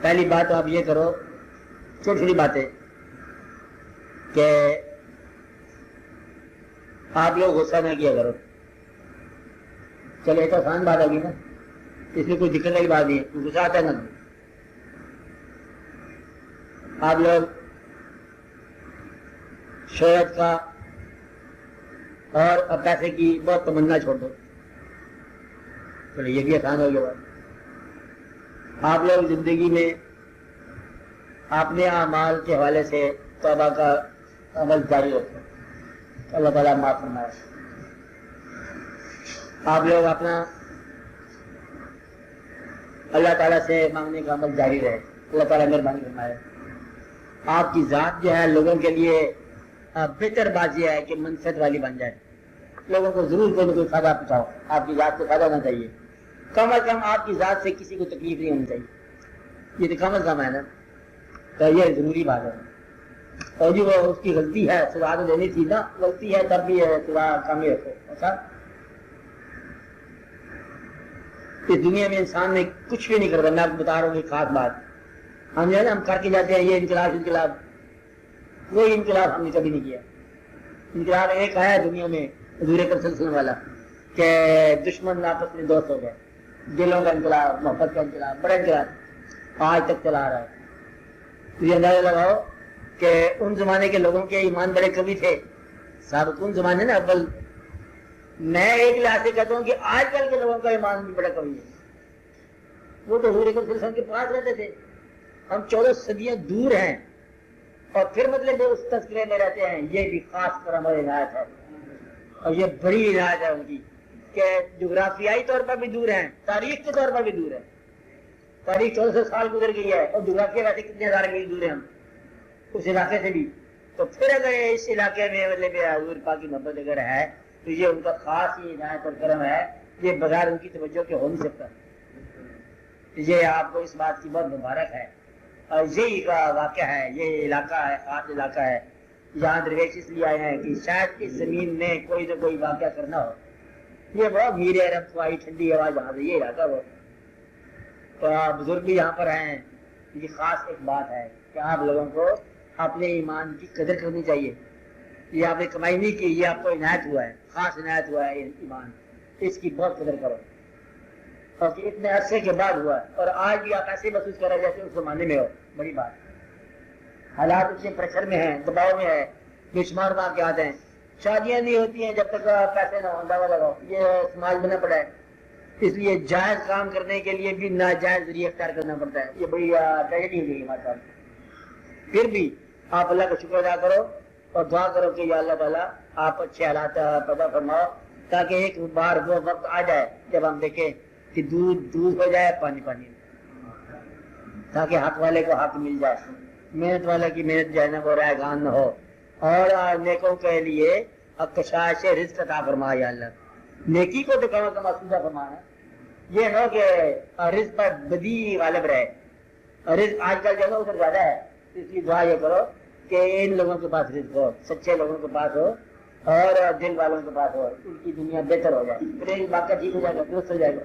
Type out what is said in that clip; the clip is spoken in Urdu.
پہلی بات آپ یہ کرو، چھوٹی چھوٹی باتیں، کہ آپ لوگ غصہ نہ کیا کرو. چلو ایک آسان بات ہوگی نا، اس میں کوئی دقت والی بات نہیں ہے، غصہ آتا ہے نا. آپ لوگ شہرت کا اور پیسے کی بہت تمنا چھوڑ دو. چلو یہ بھی آسان ہو گیا بات. آپ لوگ زندگی میں اپنے اعمال کے حوالے سے توبہ کا عمل جاری رکھیں، اللہ تعالیٰ معاف فرمائے. آپ لوگ اپنا اللہ تعالیٰ سے مانگنے کا عمل جاری رہے، اللہ تعالیٰ مہربانی فرمائے. آپ کی ذات جو ہے لوگوں کے لیے بہتر بات یہ ہے کہ منفعت والی بن جائے. لوگوں کو ضرور کوئی نہ کوئی فائدہ پہنچاؤ. آپ کی ذات سے فائدہ ہونا چاہیے، کم از کم آپ کی ذات سے کسی کو تکلیف نہیں ہونی چاہیے. یہ تو کم از کم ہے نا، تو یہ ضروری بات ہے. اور جی وہ اس کی غلطی ہے، سزا تو دینی تھی نا، غلطی ہے تب بھی سزا کم ہی رکھو. اچھا، اس دنیا میں انسان نے کچھ بھی نہیں کرتا. میں آپ کو بتا رہا ہوں ایک خاص بات. ہم جو ہے نا، ہم کر کے جاتے ہیں یہ انقلاب، وہی انقلاب ہم نے کبھی نہیں کیا. انقلاب ایک آیا دنیا میں حضور اکرم صلی اللہ علیہ وسلم والا، کہ دشمن آپس میں دوست ہو گئے. دلوں کا انقلاب، محبت کا انقلاب، بڑا انقلاب آج تک چلا رہا ہے. تو یہ اندازہ لگاؤ کہ ان زمانے کے لوگوں کے ایمان بڑے کمی تھے. سابقون زمانے نا اول. میں ایک لحاظ سے کہتا ہوں کہ آج کل کے لوگوں کا ایمان بھی بڑا کمی ہے. وہ تو حضور اکرم صلی اللہ علیہ وسلم کے پاس رہتے تھے، ہم 14 صدیاں دور ہیں، اور پھر مطلب اس تذکرے میں رہتے ہیں. یہ بھی خاص کرم اور عنایت ہے، اور یہ بڑی عنایت ہے ان کی، کہ جغرافیائی طور پر بھی دور ہیں، تاریخ کے طور پر بھی دور ہے. تاریخ 1400 سال گزر گئی ہے، اور جغرافیہ ویسے کتنے ہزار میل دور ہیں ہم اس علاقے سے بھی. تو پھر اگر اس علاقے میں مطلب حضور پاک کی محبت اگر ہے تو یہ ان کا خاص ہی عنایت اور کرم ہے. یہ بغیر ان کی توجہ کے ہو نہیں سکتا. یہ آپ کو اس بات کی بہت مبارک ہے. اور یہی کا واقعہ ہے، یہ علاقہ ہے، خاص علاقہ ہے. یہاں درویش اس لیے آئے ہیں کہ شاید اس زمین میں کوئی نہ کوئی واقعہ کرنا ہو. یہ بہت میرے رب کو آئی ٹھنڈی ہوا جہاں سے یہ علاقہ وہ. تو بزرگ بھی یہاں پر ہیں. یہ خاص ایک بات ہے کہ آپ لوگوں کو اپنے ایمان کی قدر کرنی چاہیے. یہ آپ نے کمائی نہیں کی، یہ آپ کو عنایت ہوا ہے، خاص عنایت ہوا ہے ایمان. اس کی بہت قدر کرو، اور کہ اتنے عرصے کے بعد ہوا ہے، اور آج بھی آپ ایسے محسوس کر رہے جیسے اس زمانے میں ہو. بڑی بات. حالات اتنے پریشر میں ہیں، دباؤ میں ہے، بے شمار واقعات ہیں. شادیاں نہیں ہوتی ہیں جب تک پیسے نہ ہو. اندازہ لگاؤ، یہ سماج بنا پڑا ہے. اس لیے جائز کام کرنے کے لیے بھی ناجائز ذریعہ اختیار کرنا پڑتا ہے. یہ بڑی ٹریجڈی ہو گئی ہمارے ساتھ. پھر بھی آپ اللہ کا شکر ادا کرو اور دعا کرو کہ یا اللہ تعالیٰ آپ اچھے حالات پیدا فرماؤ، تاکہ ایک بار وہ وقت آ جائے جب ہم دیکھیں کہ دودھ ہو جائے، پانی پانی، تاکہ حق والے کو حق مل جائے، محنت والے کی محنت جو ہے نا وہ رائگان نہ ہو. اور نیکوں کے لیے کشائش رزق عطا فرما یا اللہ. نیکی کو تو کم از کم افزودہ فرمانا. یہ نہ کہ رزق پر بدی غالب رہے. رزق آج کل جو ہے ادھر زیادہ ہے، اس لیے دعا یہ کرو کہ ان لوگوں کے پاس رزق ہو، سچے لوگوں کے پاس ہو، اور دل والوں کے پاس ہو. ان کی دنیا بہتر ہو جائے، پھر باقی ٹھیک ہو جائے گا، درست ہو جائے گا.